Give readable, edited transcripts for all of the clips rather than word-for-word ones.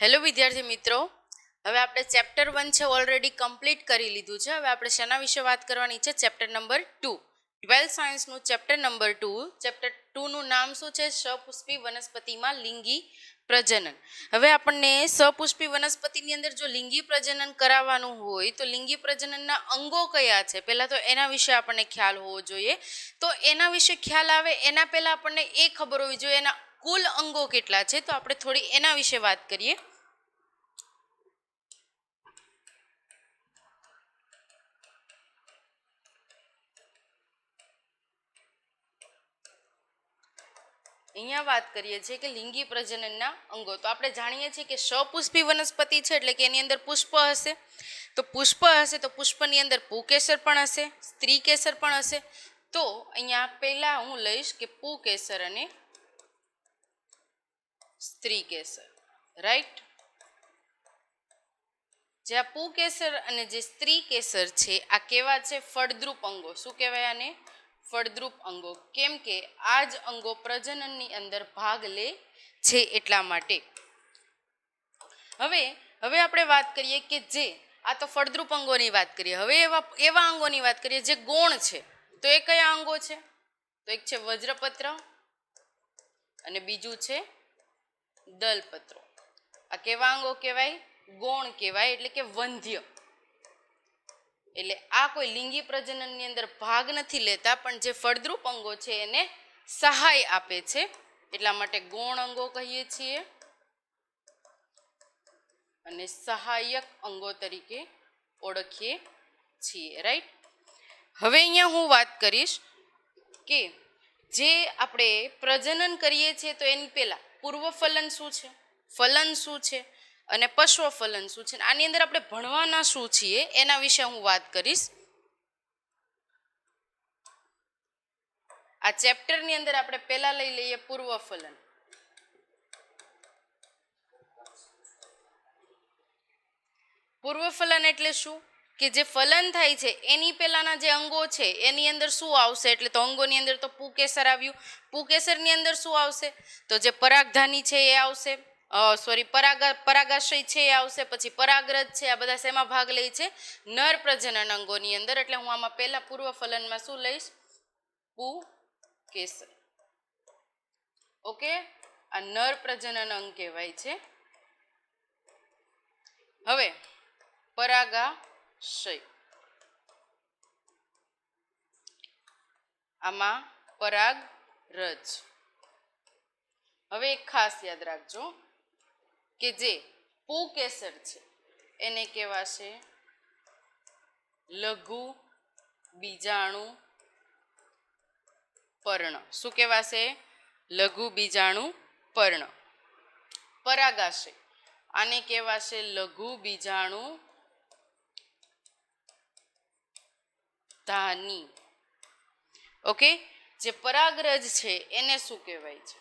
Hello વિદ્યાર્થી મિત્રો, હવે આપણે ચેપ્ટર 1 છે ઓલરેડી કમ્પ્લીટ કરી લીધું છે. હવે આપણે શેના વિશે વાત કરવાની છે? ચેપ્ટર નંબર 2, 12th સાયન્સનું ચેપ્ટર નંબર 2. ચેપ્ટર 2 નું નામ શું છે? સપુષ્પી વનસ્પતિમાં લિંગી પ્રજનન. હવે આપણને સપુષ્પી વનસ્પતિની અંદર જો લિંગી પ્રજનન કરાવવાનું હોય તો લિંગી પ્રજનનના અંગો કયા છે પહેલા તો એના વિશે આપણને ખ્યાલ હોવો જોઈએ. તો એના વિશે ખ્યાલ આવે એના પહેલા આપણને એ ખબર હોવી જોઈએ એના કુલ અંગો કેટલા છે. તો આપણે થોડી એના વિશે વાત કરીએ. અહીંયા વાત કરીએ છીએ કે લિંગી પ્રજનનના અંગો. તો આપણે જાણીએ છીએ કે સપુષ્પી વનસ્પતિ છે એટલે કે એની અંદર પુષ્પ હશે. તો પુષ્પ હશે તો પુષ્પની અંદર પુકેસર પણ હશે, સ્ત્રી કેસર પણ હશે. તો અહીંયા પહેલા હું લઈશ કે પુકેસર અને સ્ત્રી કેસર, રાઈટ. જે આ પુકેસર અને જે સ્ત્રી કેસર છે આ કેવા છે? ફળદ્રુપ અંગો. શું કહેવાય આને? ફળદ્રુપ અંગો. કેમ કે આ જ અંગો પ્રજનનની અંદર ભાગ લે છે એટલા માટે. હવે આપણે વાત કરીએ કે જે આ તો ફળદ્રુપ અંગોની વાત કરીએ. હવે એવા અંગોની વાત કરીએ જે ગૌણ છે. તો એ કયા અંગો છે? તો એક છે વજ્રપત્ર અને બીજું છે દલપત્રો. આ કેવા અંગો કહેવાય? ગૌણ કહેવાય, એટલે કે વંધ્ય. એટલે આ કોઈ લિંગી પ્રજનનની અંદર ભાગ નથી લેતા પણ જે ફળદ્રુપ અંગો છે એને સહાય આપે છે એટલા માટે ગૌણ અંગો કહીએ છીએ અને સહાયક અંગો તરીકે ઓળખીએ છીએ, રાઈટ. હવે અહીંયા હું વાત કરીશ કે જે આપણે પ્રજનન કરીએ છીએ તો એની પહેલા પૂર્વ ફલન શું છે, ફલન શું છે અને પશ્વ ફલન શું છે, આની અંદર આપણે ભણવાના શું છીએ એના વિશે હું વાત કરીશ. આ ચેપ્ટરની અંદર આપણે પહેલા લઈ લઈએ પૂર્વ ફલન. પૂર્વ ફલન એટલે શું? કે જે ફલન થાય છે એની પહેલાના જે અંગો છે એની અંદર શું આવશે? એટલે તો અંગોની અંદર તો પુકેસર આવ્યું. પુકેસરની અંદર શું આવશે? તો જે પરાગધાની છે એ આવશે, પરાગાશય છે એ આવશે, પછી પરાગરજ છે. આ બધા શેમાં ભાગ લે છે? નર પ્રજનન અંગોની અંદર. એટલે હું આમાં પહેલા પૂર્વ ફલનમાં શું લઈશ? પુકેસર. ઓકે, આ નર પ્રજનન અંગ કહેવાય છે. હવે પરાગાશય, આમાં પરાગરજ. હવે એક ખાસ યાદ રાખજો કે જે પુકેસર છે એને કહેવાશે લઘુ બીજાણુ પર્ણ. શું કહેવાશે? લઘુ બીજાણુ પર્ણ. પરાગાશય આને કહેવાશે લઘુ બીજાણુ ધાની. ઓકે, જે પરાગરજ છે એને શું કહેવાય છે?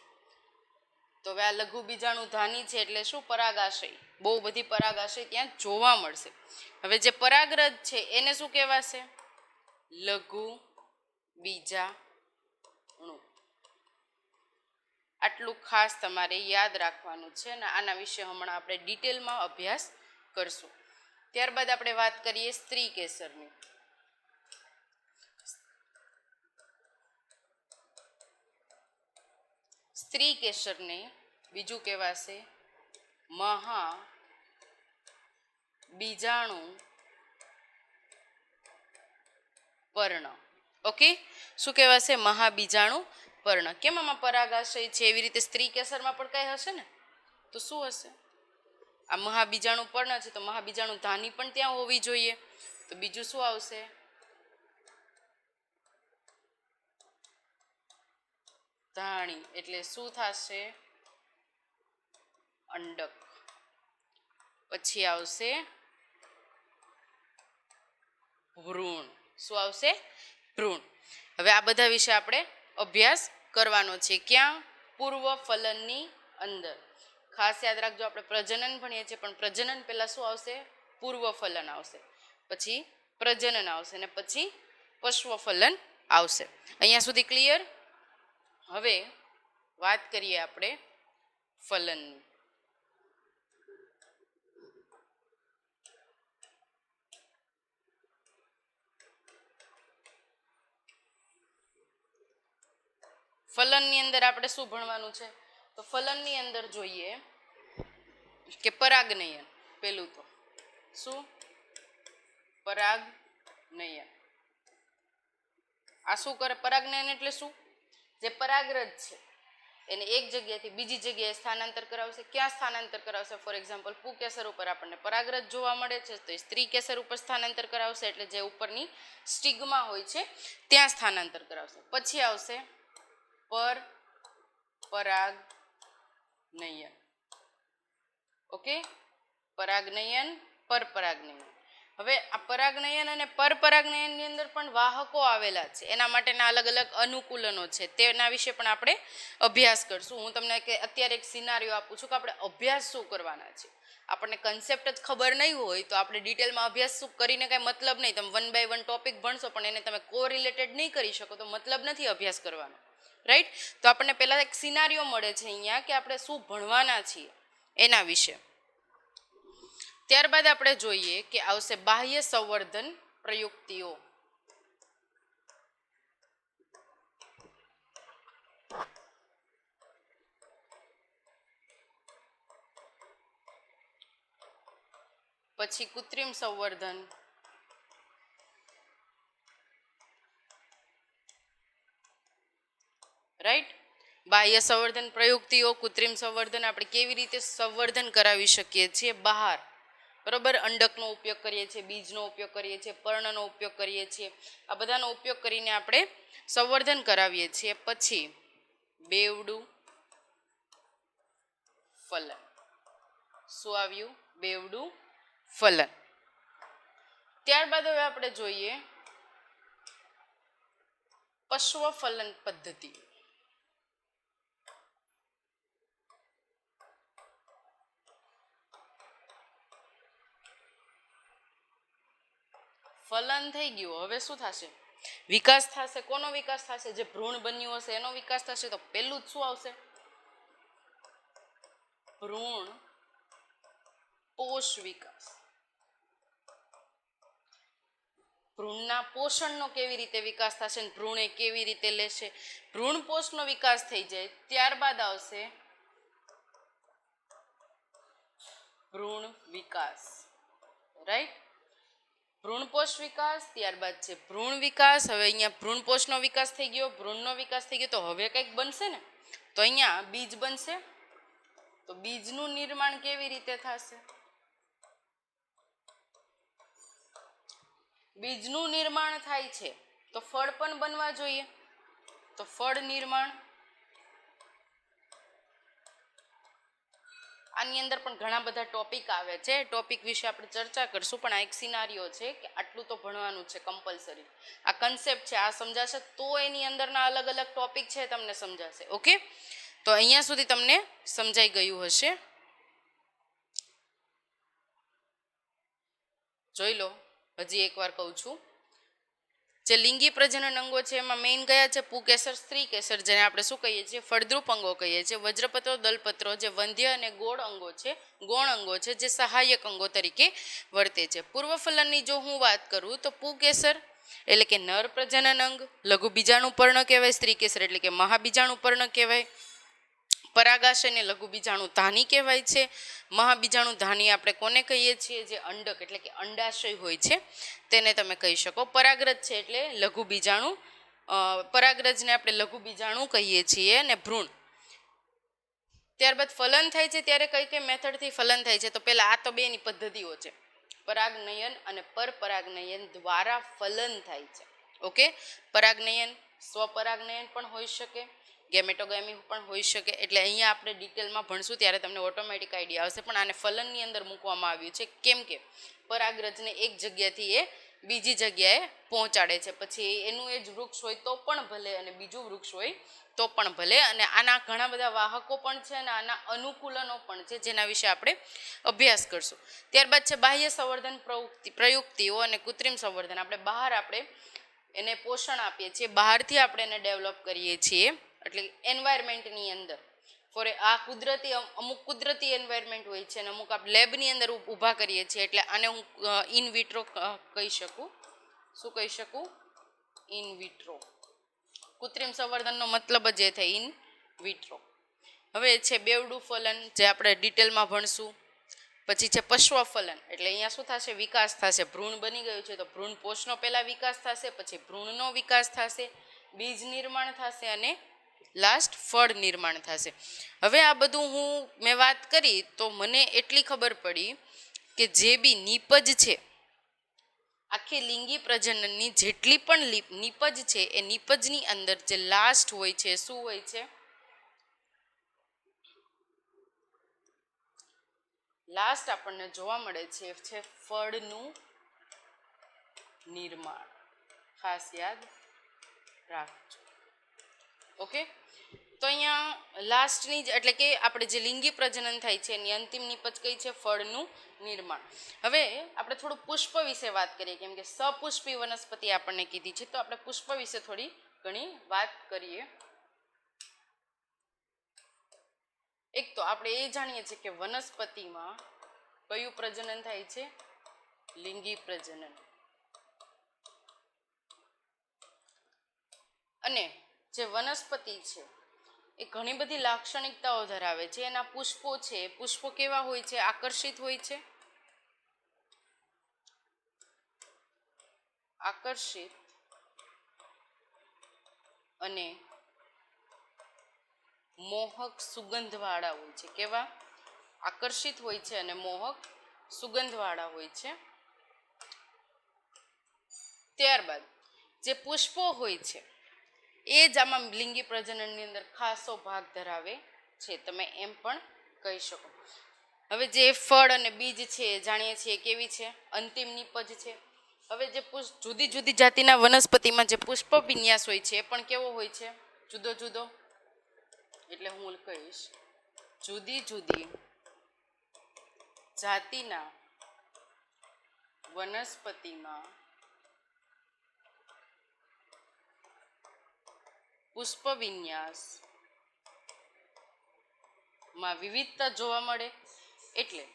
તો હવે આ લઘુ બીજાણુ ધાની છે એટલે શું? પરાગાશય. બહુ બધી પરાગાશય ત્યાં જોવા મળશે. હવે જે પરાગરજ છે એને શું કહેવાશે? લઘુ બીજાણુ. આટલું ખાસ તમારે યાદ રાખવાનું છે અને આના વિશે હમણાં આપણે ડિટેલમાં અભ્યાસ કરશું. ત્યારબાદ આપણે વાત કરીએ સ્ત્રી કેસરની. સ્ત્રી કેસરને બીજું કહેવાશે મહા બીજાણુ પર્ણ. ઓકે, શું કહેવાશે? મહાબીજાણુ પર્ણ. કેમ? આમાં પરાગાશય છે એવી રીતે સ્ત્રી કેસરમાં પણ કઈ હશે ને? તો શું હશે? આ મહાબીજાણુ પર્ણ છે તો મહાબીજાણુ ધાની પણ ત્યાં હોવી જોઈએ. તો બીજું શું આવશે? ધાણી. એટલે શું થશે? અંડક. પછી આવશે ભ્રૂણ. શું આવશે? ભ્રૂણ. હવે આ બધા વિશે આપણે અભ્યાસ કરવાનો છે. ક્યાં? પૂર્વ ફલનની અંદર. ખાસ યાદ રાખજો, આપણે પ્રજનન ભણીએ છીએ પણ પ્રજનન પહેલા શું આવશે? પૂર્વ ફલન આવશે, પછી પ્રજનન આવશે અને પછી પશ્વ ફલન આવશે. અહીંયા સુધી ક્લિયર? હવે વાત કરીએ આપણે ફલનની. ફલનની અંદર આપણે શું ભણવાનું છે? તો ફલનની અંદર જોઈએ કે પરાગનયન. પેલું તો શું? પરાગનયન. આ શું કરે? પરાગનયન એટલે શું? જે પરાગરજ છે એને એક જગ્યાએથી બીજી જગ્યાએ સ્થાનાંતર કરાવશે. ક્યાં સ્થાનાંતર કરાવશે? ફોર એક્ઝામ્પલ પુકેસર ઉપર આપણને પરાગરજ જોવા મળે છે, તો એ સ્ત્રી કેસર ઉપર સ્થાનાંતર કરાવશે, એટલે જે ઉપરની સ્ટિગ્મા હોય છે ત્યાં સ્થાનાંતર કરાવશે. પછી આવશે પરપરાગનયન. ઓકે, પરાગનયન, પરપરાગનયન. હવે આ પરાગનયન અને પરપરાગનયનની અંદર પણ વાહકો આવેલા છે, એના માટેના અલગ અલગ અનુકૂલનો છે, તેના વિશે પણ આપણે અભ્યાસ કરશું. હું તમને અત્યારે એક સિનારીઓ આપું છું કે આપણે અભ્યાસ શું કરવાના છે. આપણને કન્સેપ્ટ જ ખબર નહીં હોય તો આપણે ડિટેલમાં અભ્યાસ શું કરીને કાંઈ મતલબ નહીં. તમે 1 by 1 ટોપિક ભણશો પણ એને તમે કોરિલેટેડ નહીં કરી શકો તો મતલબ નથી અભ્યાસ કરવાનો, રાઈટ? તો આપણને પહેલાં એક સિનારીઓ મળે છે અહીંયા કે આપણે શું ભણવાના છીએ એના વિશે. ત્યારબાદ આપણે જોઈએ કે આવશે બાહ્ય સંવર્ધન પ્રયુક્તિઓ. પછી કૃત્રિમ સંવર્ધન, રાઈટ? બાહ્ય સંવર્ધન પ્રયુક્તિઓ, કૃત્રિમ સંવર્ધન, આપણે કેવી રીતે સંવર્ધન કરાવી શકીએ છીએ બહાર, બરોબર? અંડકનો ઉપયોગ કરીએ છીએ, બીજનો ઉપયોગ કરીએ છીએ, પર્ણનો ઉપયોગ કરીએ છીએ, આ બધાનો ઉપયોગ કરીને આપણે સંવર્ધન કરાવીએ છીએ. પછી બેવડું ફલન. શું આવ્યું? બેવડું ફલન. ત્યારબાદ હવે આપણે જોઈએ પશ્વ ફલન પદ્ધતિ. ફલન થઈ ગયું, હવે શું થશે? વિકાસ થશે. કોનો વિકાસ થશે? જે ભ્રૂણ બન્યું હશે એનો વિકાસ થશે. તો પેલું જ શું આવશે? ભ્રૂણ પોષ વિકાસ. ભ્રૂણના પોષણનો કેવી રીતે વિકાસ થશે, ભ્રૂણ એ કેવી રીતે લેશે? ભ્રૂણ પોષનો વિકાસ થઈ જાય ત્યારબાદ આવશે ભ્રૂણ વિકાસ, રાઈટ? ભ્રૂણપોષ વિકાસ, ત્યારબાદ છે ભ્રૂણ વિકાસ. હવે અહીંયા ભ્રૂણપોષનો વિકાસ થઈ ગયો, ભ્રૂણનો વિકાસ થઈ ગયો, તો હવે કંઈક બનશે ને? તો અહીંયા બીજ બનશે. તો બીજનું નિર્માણ કેવી રીતે થશે? બીજનું નિર્માણ થાય છે તો ફળ પણ બનવા જોઈએ. તો ફળ નિર્માણ, આની અંદર પણ ઘણા બધા ટોપિક આવે છે, ટોપિક વિશે આપણે ચર્ચા કરશું, પણ આ એક સિનારીઓ છે કે આટલું તો ભણવાનું છે કમ્પલસરી. આ કન્સેપ્ટ છે, આ સમજાશે તો એની અંદરના અલગ અલગ ટોપિક છે તમને સમજાશે. ઓકે, તો અહીંયા સુધી તમને સમજાઈ ગયું હશે. જોઈ લો, હજી એકવાર કહું છું. જે લિંગી પ્રજનન અંગો છે એમાં મેઇન કયા છે? પુકેસર, સ્ત્રી કેસર, જેને આપણે શું કહીએ છીએ? ફળદ્રુપ અંગો કહીએ છીએ. વજ્રપત્રો, દલપત્રો, જે વંધ્ય અને ગોળ અંગો છે, ગૌણ અંગો છે, જે સહાયક અંગો તરીકે વર્તે છે. પૂર્વ ફલનની જો હું વાત કરું તો પુકેસર એટલે કે નર પ્રજનન અંગ, લઘુ બીજાણુ પર્ણ કહેવાય. સ્ત્રી કેસર એટલે કે મહાબીજાણુ પર્ણ કહેવાય. પરાગાશયને લઘુ બીજાણુ ધાની કહેવાય છે. મહાબીજાણુ ધાની આપણે કોને કહીએ છીએ? જે અંડક એટલે કે અંડાશય હોય છે તેને તમે કહી શકો. પરાગરજ છે એટલે લઘુ બીજાણુ, પરાગરજને આપણે લઘુ બીજાણુ કહીએ છીએ. અને ભ્રૂણ. ત્યારબાદ ફલન થાય છે ત્યારે કઈ કઈ મેથડથી ફલન થાય છે? તો પહેલા આ તો બેની પદ્ધતિઓ છે, પરાગનયન અને પરપરાગનયન દ્વારા ફલન થાય છે. ઓકે, પરાગનયન સ્વપરાગનયન પણ હોઈ શકે, ગેમેટોગેમી પણ હોઈ શકે. એટલે અહીંયા આપણે ડિટેલમાં ભણશું ત્યારે તમને ઓટોમેટિક આઈડિયા આવશે. પણ આને ફલનની અંદર મૂકવામાં આવ્યું છે કેમ કે પરાગરજને એક જગ્યાથી એ બીજી જગ્યાએ પહોંચાડે છે. પછી એનું એ જ વૃક્ષ હોય તો પણ ભલે અને બીજું વૃક્ષ હોય તો પણ ભલે. અને આના ઘણા બધા વાહકો પણ છે અને આના અનુકૂલનો પણ છે, જેના વિશે આપણે અભ્યાસ કરશું. ત્યારબાદ છે બાહ્ય સંવર્ધન પ્રયુક્તિઓ અને કૃત્રિમ સંવર્ધન. આપણે બહાર એને પોષણ આપીએ છીએ, બહારથી આપણે એને ડેવલપ કરીએ છીએ, એટલે એન્વાયરમેન્ટની અંદર. આ કુદરતી, અમુક કુદરતી એન્વાયરમેન્ટ હોય છે અને અમુક આપણે લેબની અંદર ઊભા કરીએ છીએ. એટલે આને હું ઇન વિટ્રો કહી શકું. શું કહી શકું? In vitro. કૃત્રિમ સંવર્ધનનો મતલબ જ એ થાય, ઇન વિટ્રો. હવે છે બેવડું ફલન, જે આપણે ડિટેલમાં ભણશું. પછી છે પશ્વ ફલન, એટલે અહીંયા શું થશે, વિકાસ થશે. ભ્રૂણ બની ગયું છે તો ભ્રૂણ પોષનો પહેલા વિકાસ થશે, પછી ભ્રૂણનો વિકાસ થશે, બીજ નિર્માણ થશે અને લાસ્ટ ફળ નિર્માણ થશે. હવે આ બધું મેં વાત કરી તો મને એટલી ખબર પડી કે જે બી નીપજ છે, આખી લિંગી પ્રજનનની જેટલી પણ નીપજ છે, એ નીપજની અંદર જે લાસ્ટ હોય છે, શું હોય છે, લાસ્ટ આપણને જોવા મળે છે ફળનું નિર્માણ. ખાસ યાદ રાખજો. ઓકે, તો અહીંયા લાસ્ટની એટલે કે આપણે જે લિંગી પ્રજનન થાય છે એની અંતિમ નીપજ કઈ છે, ફળનું નિર્માણ. હવે આપણે થોડું પુષ્પ વિશે વાત કરીએ, કેમ કે સપુષ્પી વનસ્પતિ આપણને કીધી છે, તો આપણે પુષ્પ વિશે થોડી ઘણી વાત કરીએ. એક તો આપણે એ જાણીએ છીએ કે વનસ્પતિમાં કયું પ્રજનન થાય છે, લિંગી પ્રજનન. અને જે વનસ્પતિ છે એ ઘણી બધી લાક્ષણિકતાઓ ધરાવે છે. એના પુષ્પો છે, પુષ્પો કેવા હોય છે, આકર્ષિત હોય છે, આકર્ષિત અને મોહક સુગંધવાળા હોય છે. કેવા, આકર્ષિત હોય છે અને મોહક સુગંધવાળા હોય છે. ત્યારબાદ જે પુષ્પો હોય છે એ જ આમાં લિંગી પ્રજનનની અંદર ખાસો ભાગ ધરાવે છે, તમે એમ પણ કહી શકો. હવે જે ફળ અને બીજ છે જાણીએ છીએ કેવી છે, અંતિમ નીપજ છે. હવે જે જુદી જુદી જાતિના વનસ્પતિમાં જે પુષ્પ વિન્યાસ હોય છે એ પણ કેવો હોય છે, જુદો જુદો. એટલે હું કહીશ જુદી જુદી જાતિના વનસ્પતિમાં પુષ્પ વિન્યાસ માં વિવિધતા જોવા મળે. એટલે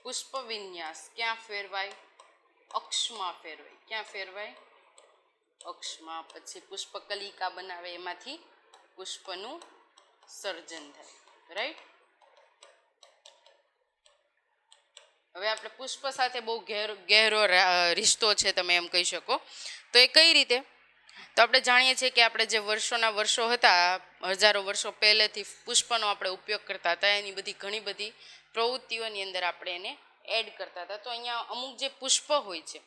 પુષ્પ વિન્યાસ ક્યાં ફેરવાય, અક્ષમાં ફેરવાય. ક્યાં ફેરવાય, અક્ષમાં. પછી પુષ્પ કલિકા બનાવે, એમાંથી પુષ્પનું સર્જન થાય. રાઈટ. હવે આપણે પુષ્પ સાથે બહુ ગહેરો રિશ્તો છે, તમે એમ કહી શકો. તો એ કઈ રીતે, તો આપણે જાણીએ છીએ કે આપણે જે વર્ષોના વર્ષો હતા, હજારો વર્ષો પહેલેથી પુષ્પનો આપણે ઉપયોગ કરતા હતા, એની બધી ઘણી બધી પ્રવૃત્તિઓની અંદર આપણે એને એડ કરતા હતા. તો અહીંયા અમુક જે પુષ્પ હોય છે,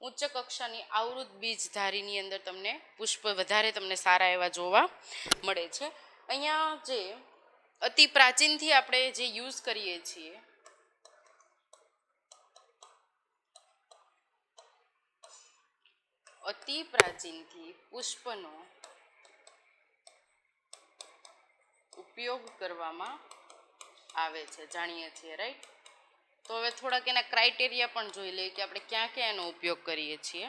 ઉચ્ચ કક્ષાની આવૃત બીજધારીની અંદર તમને પુષ્પ વધારે તમને સારા એવા જોવા મળે છે. અહીંયા જે અતિ પ્રાચીનથી આપણે જે યુઝ કરીએ છીએ, અતિ પ્રાચીનથી પુષ્પનો ઉપયોગ કરવામાં આવે છે, જાણીએ છીએ. રાઈટ. તો હવે થોડાક એના ક્રાઇટેરિયા પણ જોઈ લઈએ કે આપણે ક્યાં ક્યાં એનો ઉપયોગ કરીએ છીએ.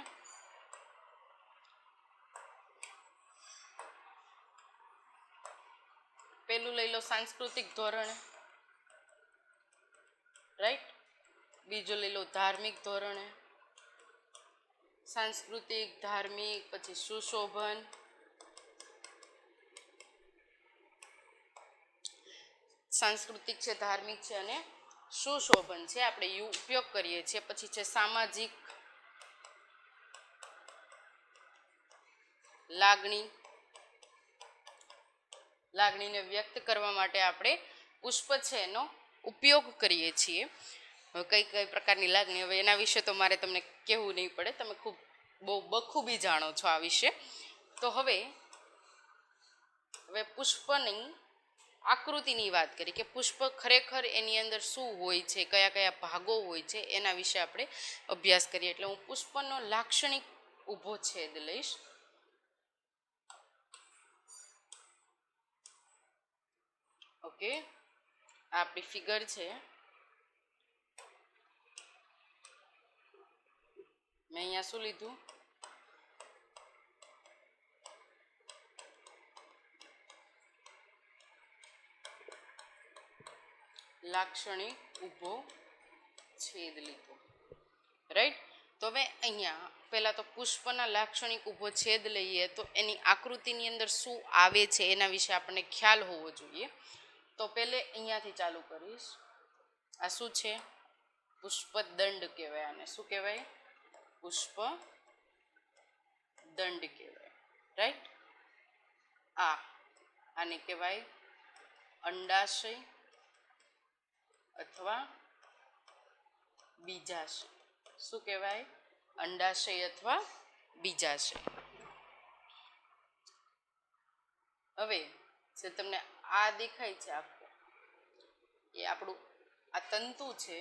પેલું લઈ લો સાંસ્કૃતિક ધોરણે, રાઈટ. બીજું લઈ લો ધાર્મિક ધોરણે, સાંસ્કૃતિક, ધાર્મિક, પછી સુશોભન, સાંસ્કૃતિક છે, ધાર્મિક છે અને સુશોભન છે, આપણે ઉપયોગ કરીએ છીએ. પછી છે સામાજિક, લાગણીને વ્યક્ત કરવા માટે આપણે પુષ્પ છે એનો ઉપયોગ કરીએ છીએ. કઈ કઈ પ્રકારની લાગણી, હવે એના વિશે તો મારે તમને કહેવું નહીં પડે, તમે ખૂબ બહુ બખૂબી જાણો છો આ વિશે. તો હવે પુષ્પની આકૃતિની વાત કરી કે પુષ્પ ખરેખર એની અંદર શું હોય છે, કયા કયા ભાગો હોય છે, એના વિશે આપણે અભ્યાસ કરીએ. એટલે હું પુષ્પનો લાક્ષણિક ઊભો છેદ લઈશ. ઓકે, આ આપણી ફિગર છે. મેં અહીંયા શું લીધું, લાક્ષણિક ઊભો છેદ લીધો. રાઈટ. તો તો હવે અહીંયા પહેલાં તો પુષ્પના લાક્ષણિક ઊભો છેદ લઈએ તો એની આકૃતિની અંદર શું આવે છે એના વિશે આપણને ખ્યાલ હોવો જોઈએ. તો પહેલે અહીંયાથી ચાલુ કરીશ. આ શું છે? પુષ્પદંડ કહેવાય. આને શું કહેવાય? પુષ્પદંડ કહેવાય. રાઈટ. આને કહેવાય અંડાશય અથવા બીજાશય. શું કહેવાય? અંડાશય અથવા બીજાશય. હવે જે તમને આ દેખાય છે આખું, એ આપણું આ તંતુ છે.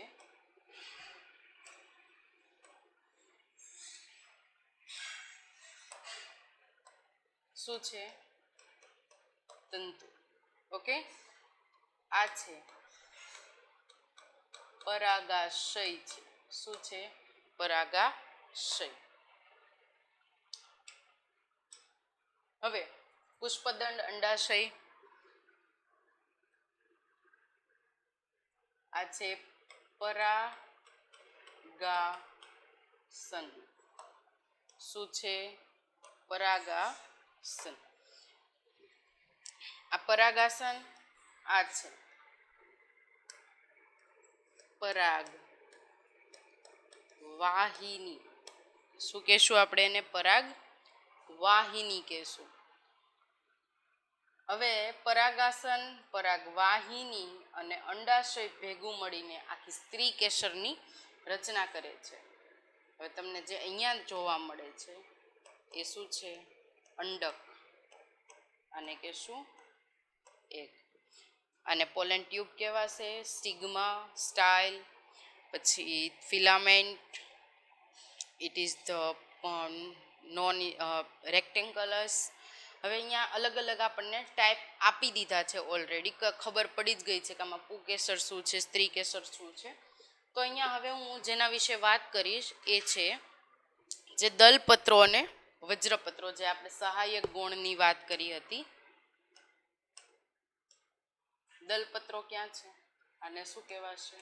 શું છે? તંતુ. ઓકે. આ છે પરાગાશય છે. શું છે? પરાગાશય. હવે પુષ્પદંડ, અંડાશય, આ છે પરાગાસન. શું છે? પરાગાસન. આ પરાગાસન. આ છે પરાગ વાહિની. શું કહેશું આપણે એને? પરાગ વાહિની કહેશું. હવે પરાગાસન, પરાગવાહિની અને અંડાશય ભેગું મળીને આખી સ્ત્રી કેસરની રચના કરે છે. હવે તમને જે અહીંયા જોવા મળે છે એ શું છે? અંડક. આને કહેશું એગ. આને પોલેન ટ્યુબ કહેવાશે, સ્ટિગ્મા, સ્ટાઇલ, પછી filament. It is the known rectangles. હવે અહીંયા અલગ અલગ આપણને ટાઈપ આપી દીધા છે ઓલરેડી. ખબર પડી જ ગઈ છે કે આમાં પુકેસર શું છે, સ્ત્રી કેસર શું છે. તો અહીંયા હવે હું જેના વિશે વાત કરીશ એ છે જે દલપત્રો અને વજ્રપત્રો, જે આપણે સહાયક ગુણની વાત કરી હતી. દલપત્રો ક્યાં છે? આને શું કહેવાશે?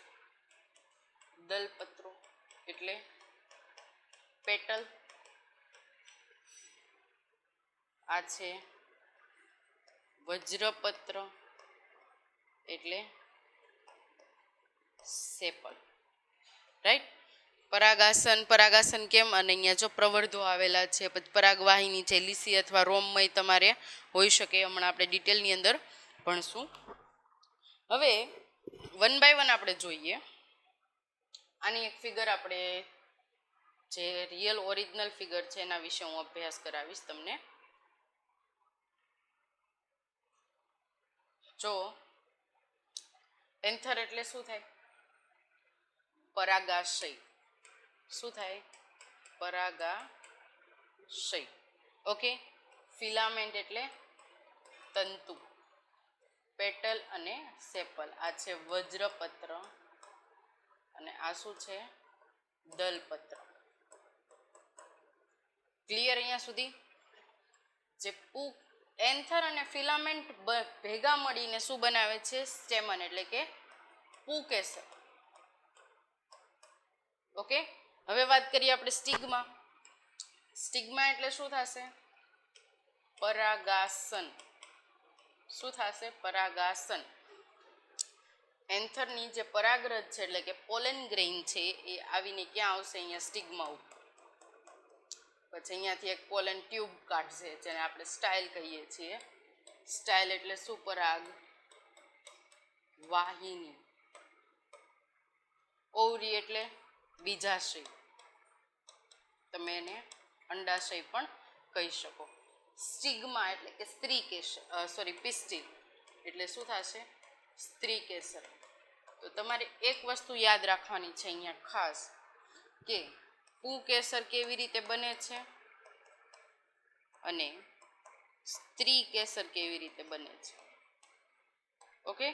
દલપત્રો એટલે પેટલ. આ છે વજ્રપત્ર એટલે સેપલ. રાઈટ. પરાગાસન. પરાગાસન કેમ? અને અહીંયા જો પ્રવર્ધો આવેલા છે. પછી પરાગવાહિની છે, લીસી અથવા રોમમય તમારે હોઈ શકે. હમણાં આપણે ડિટેલની અંદર ભણશું. હવે વન બાય વન આપણે જોઈએ. આની એક ફિગર આપણે જે રિયલ ઓરિજિનલ ફિગર છે એના વિશે હું અભ્યાસ કરાવીશ તમને. જો એન્થર એટલે શું થાય? પરાગાશય. શું થાય? પરાગાશય. ઓકે. ફિલામેન્ટ એટલે તંતુ. પેટલ અને સેપલ. આ છે વજ્રપત્ર અને આ શું છે? દલપત્ર. ક્લિયર અહીંયા સુધી? જે એન્થર અને ફિલામેન્ટ ભેગા મળીને શું બનાવે છે? સ્ટેમન એટલે કે પુકેસર. ઓકે. હવે વાત કરીએ આપણે સ્ટિગ્મા. સ્ટિગ્મા એટલે શું થશે? પરાગાસન. શું થશે? પરાગાસન. એન્થરની જે પરાગરજ છે એટલે કે પોલેન ગ્રેઇન છે એ આવીને ક્યાં આવશે? અહીંયા સ્ટિગ્મા ઉપર. પછી અહીંયાથી એક પોલેન ટ્યુબ કાઢશે જેને આપણે સ્ટાઇલ કહીએ છીએ. સ્ટાઇલ એટલે શું? પરાગ વાહિની. ઓવરી એટલે બીજાશય. તમે એને અંડાશય પણ કહી શકો. સ્ટિગ્મા એટલે કે સ્ત્રી કેસર, પિસ્ટિલ એટલે શું થશે? સ્ત્રી કેસર. તો તમારે એક વસ્તુ યાદ રાખવાની છે અહીંયા ખાસ, કે પુકેસર કેવી રીતે બને છે અને સ્ત્રી કેસર કેવી રીતે બને છે. ઓકે.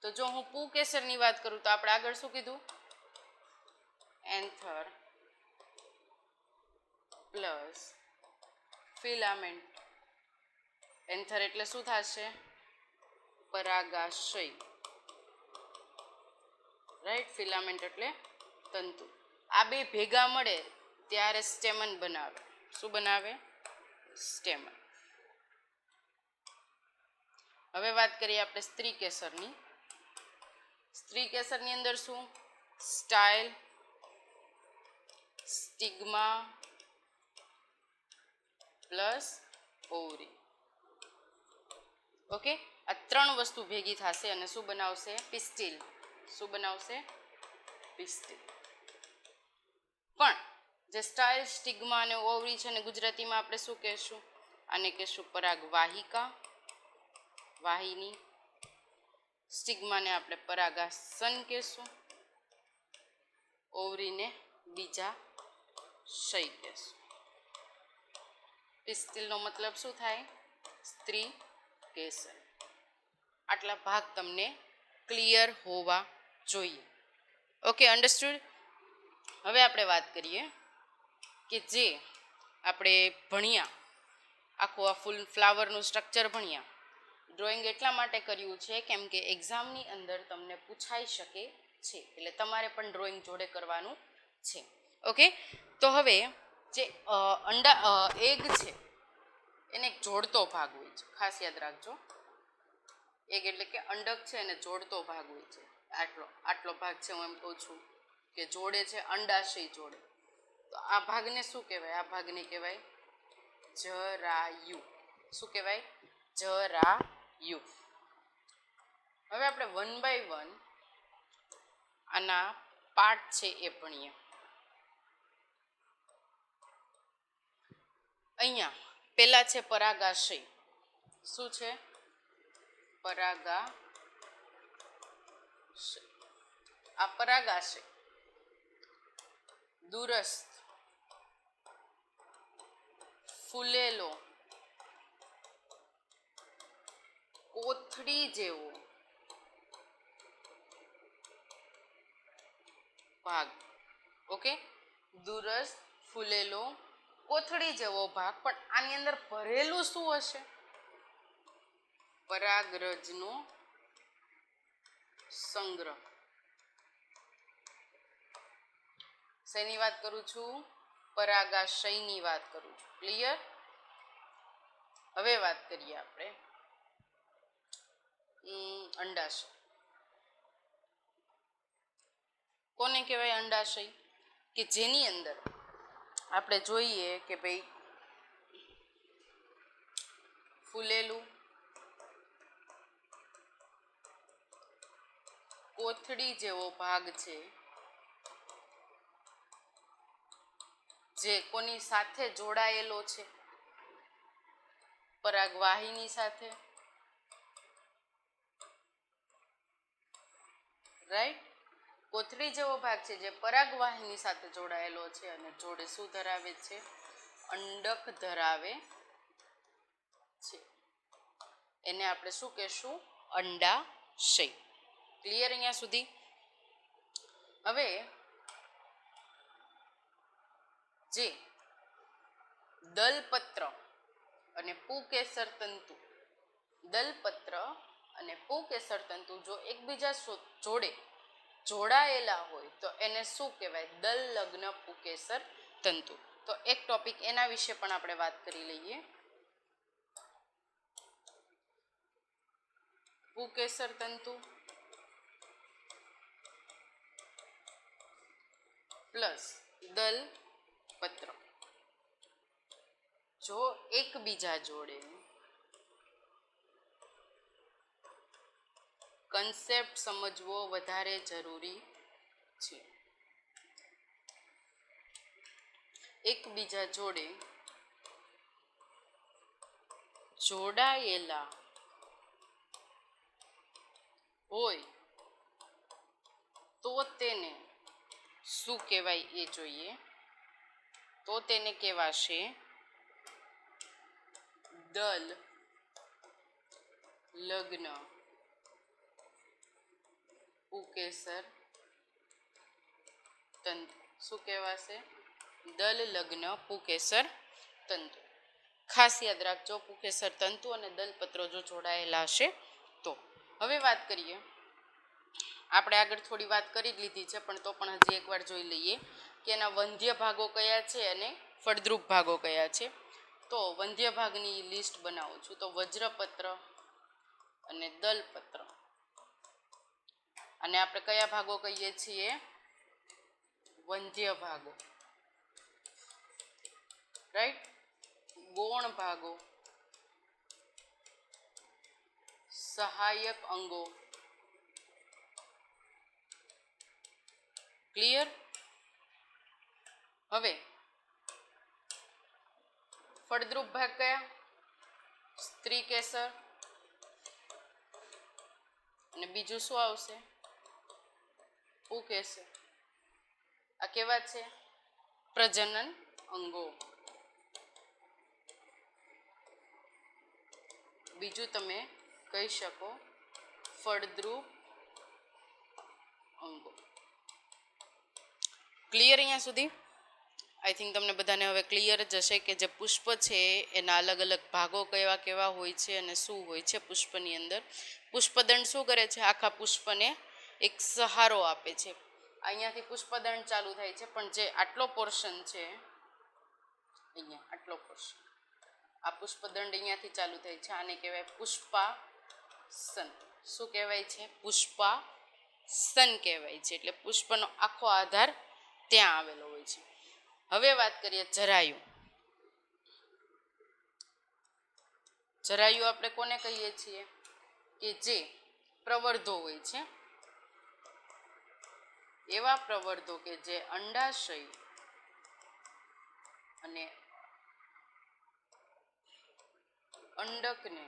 તો જો હું પુકેસરની વાત કરું તો આપણે આગળ શું કીધું? એન્થર પ્લસ ફિલામેન્ટ. એન્થર એટલે શું થશે? પરાગાશય. રાઈટ. ફિલામેન્ટ એટલે તંતુ. આ બે ભેગા મળે ત્યારે સ્ટેમન બનાવે. શું બનાવે? સ્ટેમન. હવે વાત કરીએ આપણે સ્ત્રી કેસરની. સ્ત્રી કેસરની અંદર શું? Style, stigma plus ovary. Okay, આ ત્રણ વસ્તુ ભેગી થશે અને શું બનાવશે? પિસ્ટિલ. શું બનાવશે? પિસ્ટિલ. પણ જે સ્ટાઇલ, સ્ટિગ્મા અને ઓવરી છે ને ગુજરાતીમાં આપણે શું કહેશું? આને કહેશું પરાગવાહિકા, વાહિની. સ્ટિગ્માને આપણે પરાગાસન કહેશું, ઓવરીને બીજા શય કહેશું. પિસ્ટિલનો મતલબ શું થાય? સ્ત્રી કેસર. આટલા ભાગ તમને ક્લિયર હોવા જોઈએ. Okay, understood. હવે આપણે વાત કરીએ કે જે આપણે ભણ્યા, આખું આ ફૂલ ફ્લાવરનું સ્ટ્રક્ચર ભણ્યા. ડ્રોઈંગ એટલા માટે કર્યું છે કેમ કે એક્ઝામની અંદર તમને પૂછાઈ શકે છે, એટલે તમારે પણ ડ્રોઈંગ જોડે કરવાનું છે. ઓકે, તો હવે જે એગ છે એને એક જોડતો ભાગ હોય છે, ખાસ યાદ રાખજો. એગ એટલે કે અંડક છે એને જોડતો ભાગ હોય છે. આટલો ભાગ છે, હું એમ કહું છું કે જોડે છે, અંડાશય જોડે. તો આ ભાગને શું કહેવાય? આ ભાગને કહેવાય જરાયુ. શું કહેવાય? જરાયુ. હવે આપણે 1 by 1 આના પાર્ટ છે એ ભણીએ. અહીંયા પેલા છે પરાગાશય. શું છે? પરાગાશય. આ પરાગાશય દૂરસ્થ, ફૂલેલો, કોથળી જેવો ભાગ. ઓકે, દૂરસ્થ, ફૂલેલો, કોથળી જેવો ભાગ. પણ આની અંદર ભરેલું શું હશે? પરાગરજનો સંગ્રહ. શેની વાત કરું છું? પરાગાશયની વાત કરું છું. ક્લિયર? હવે વાત કરીએ આપણે અંડાશય. કોને કહેવાય અંડાશય? કે જેની અંદર આપણે જોઈએ કે ભાઈ ફૂલેલું, કોથળી જેવો ભાગ છે, જે કોની સાથે જોડાયેલો છે? પરાગવાહિની સાથે. રાઈટ? કોથળી જેવો ભાગ છે જે પરાગવાહિની સાથે જોડાયેલો છે અને જોડે શું ધરાવે છે? અંડક ધરાવે છે. એને આપણે શું કહેશું? અંડાશય. ક્લિયર અહીંયા સુધી? હવે જે દલપત્ર અને પુકેસર તંતુ, દલપત્ર અને પુકેસર તંતુ જો એકબીજા જોડે જોડાયેલા હોય તો એને શું કહેવાય? દલલગ્ન પુકેસર તંતુ. તો એક ટોપિક એના વિશે પણ આપણે વાત કરી લઈએ. પુકેસર તંતુ પ્લસ દલપત્ર જો એકબીજા જોડે કન્સેપ્ટ સમજવો વધારે જરૂરી છે. એકબીજા જોડે જોડાયેલા હોય તો તેને શું કહેવાય એ જોઈએ. તો તેને કહેવાશે દલ લગ્ન પુકેસર તંતુ. શું કહેવાશે? દલ લગ્ન પુકેસર તંતુ. ખાસ યાદ રાખજો, પુકેસર તંતુ અને દલપત્રો જો જોડાયેલા હશે તો. હવે વાત કરીએ, આપણે આગળ થોડી વાત કરી જ લીધી છે પણ તો પણ હજી એકવાર જોઈ લઈએ. કે એના વંધ્ય ભાગો કયા છે અને ફળદ્રુપ ભાગો કયા છે. તો વંધ્ય ભાગની લિસ્ટ બનાવું છું. તો વજ્રપત્ર અને દલપત્ર, અને આપણે કયા ભાગો કહીએ છીએ? વંધ્ય ભાગો, રાઈટ. ગૌણ ભાગો, સહાયક અંગો. ક્લિયર? હવે ફળદ્રુપ ભાગ કયા? સ્ત્રી કેસર, અને બીજું શું આવશે? પુકેસર. આ કેવા છે? પ્રજનન અંગો. બીજું તમે કહી શકો ફળદ્રુપ અંગો. ક્લિયર અહીંયા સુધી? આઈ થિંક તમને બધાને હવે ક્લિયર જ હશે કે જે પુષ્પ છે એના અલગ અલગ ભાગો કેવા કેવા હોય છે અને શું હોય છે પુષ્પની અંદર. પુષ્પદંડ શું કરે છે? આખા પુષ્પને એક સહારો આપે છે. અહીંયાથી પુષ્પદંડ ચાલુ થાય છે, પણ જે આટલો પોર્શન છે અહીંયા, આટલો પોર્શન, આ પુષ્પદંડ અહીંયાથી ચાલુ થાય છે. આને કહેવાય પુષ્પાસન. શું કહેવાય છે? પુષ્પાસન કહેવાય છે. એટલે પુષ્પનો આખો આધાર ત્યાં આવેલો હોય છે. હવે વાત કરીએ જરાયુ. જરાયુ આપણે કોને કહીએ છીએ? કે જે પ્રવર્ધો હોય છે, એવા પ્રવર્ધો કે જે અંડાશય અને અંડકને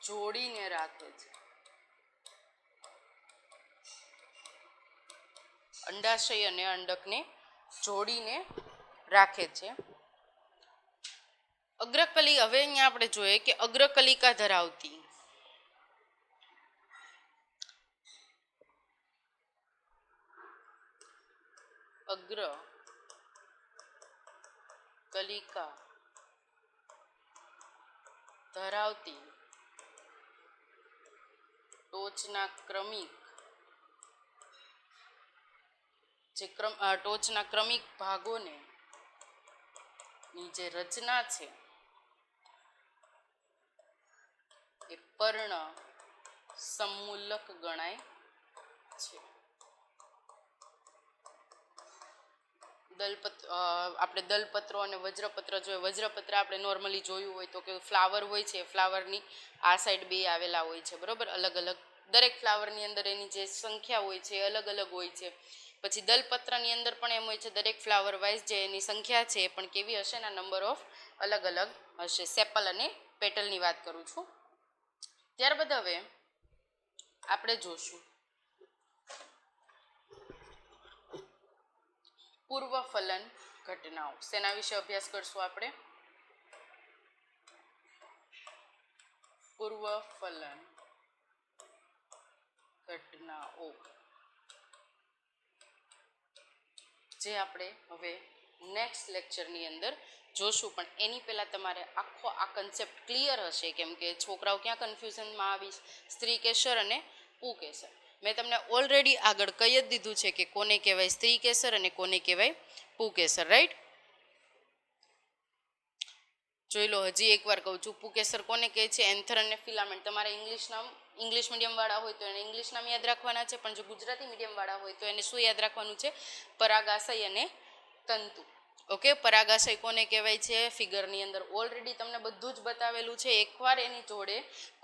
જોડીને રાખે છે. અંડાશય અને અંડકને જોડીને રાખે છે. અગ્રકલી, હવે અહીંયા આપણે જોઈએ કે અગ્રકલિકા ધરાવતી કલિકા ધરાવતી ટોચના ક્રમિક ટોચના ક્રમિક ભાગોને ની જે રચના છે એ પર્ણ સમૂલક ગણાય છે. આપણે દલપત્રો અને વજ્રપત્ર જોઈએ. વજ્રપત્ર આપણે નોર્મલી જોયું હોય તો કે ફ્લાવર હોય છે, ફ્લાવરની આ સાઈડ બે આવેલા હોય છે, બરોબર, અલગ અલગ. દરેક ફ્લાવરની અંદર એની જે સંખ્યા હોય છે એ અલગ અલગ હોય છે. પછી દલપત્રની અંદર પણ એમ હોય છે, દરેક ફ્લાવર વાઇઝ જે એની સંખ્યા છે એ પણ કેવી હશે? ના નંબર ઓફ અલગ અલગ હશે. સેપલ અને પેટલની વાત કરું છું. ત્યારબાદ હવે આપણે જોશું પૂર્વફલન ઘટનાઓ. શેના વિશે અભ્યાસ કરશું આપણે? પૂર્વફલન ઘટનાઓ, જે આપણે હવે નેક્સ્ટ લેક્ચરની અંદર જોશું. પણ એની પહેલાં તમારે આખો આ કન્સેપ્ટ ક્લિયર હશે, કેમ કે છોકરાઓ ક્યાં કન્ફ્યુઝનમાં આવીશ? સ્ત્રી કેસર અને પુકેસર. મેં તમને ઓલરેડી આગળ કહી જ દીધું છે કે કોને કહેવાય સ્ત્રી કેસર અને કોને કહેવાય પુકેસર, રાઈટ? જોઈ લો, હજી એકવાર કહું છું. પુકેસર કોને કહે છે? એન્થર અને ફિલામેન્ટ. તમારે ઇંગ્લિશ મીડિયમવાળા હોય તો એને ઇંગ્લિશ નામ યાદ રાખવાના છે, પણ જો ગુજરાતી મીડિયમવાળા હોય તો એને શું યાદ રાખવાનું છે? પરાગાશય અને તંતુ. ઓકે, પરાગાશય કોને કહેવાય છે? ફિગરની અંદર ઓલરેડી તમને બધું જ બતાવેલું છે. એકવાર એની જોડે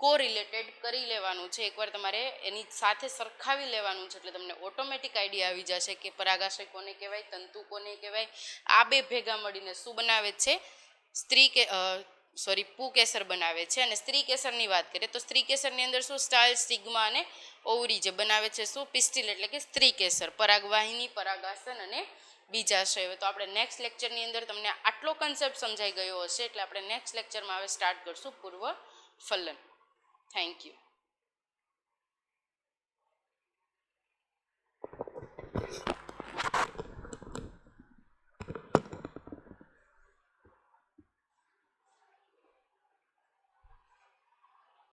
કોરિલેટેડ કરી લેવાનું છે, એકવાર તમારે એની સાથે સરખાવી લેવાનું છે, એટલે તમને ઓટોમેટિક આઈડિયા આવી જશે કે પરાગાશય કોને કહેવાય, તંતુ કોને કહેવાય. આ બે ભેગા મળીને શું બનાવે છે? પુકેસર બનાવે છે. અને સ્ત્રી કેસરની વાત કરીએ તો સ્ત્રી કેસરની અંદર શું? સ્ટાઇલ, સ્ટિગ્મા અને ઓવરી જે બનાવે છે શું? પિસ્ટિલ, એટલે કે સ્ત્રી કેસર. પરાગવાહિની, પરાગાસન અને બીજાશય. તો આપણે નેક્સ્ટ લેક્ચરની અંદર તમને આટલો કન્સેપ્ટ સમજાઈ ગયો હશે, એટલે આપણે નેક્સ્ટ લેક્ચરમાં હવે સ્ટાર્ટ કરશું પૂર્વફલન. Thank you.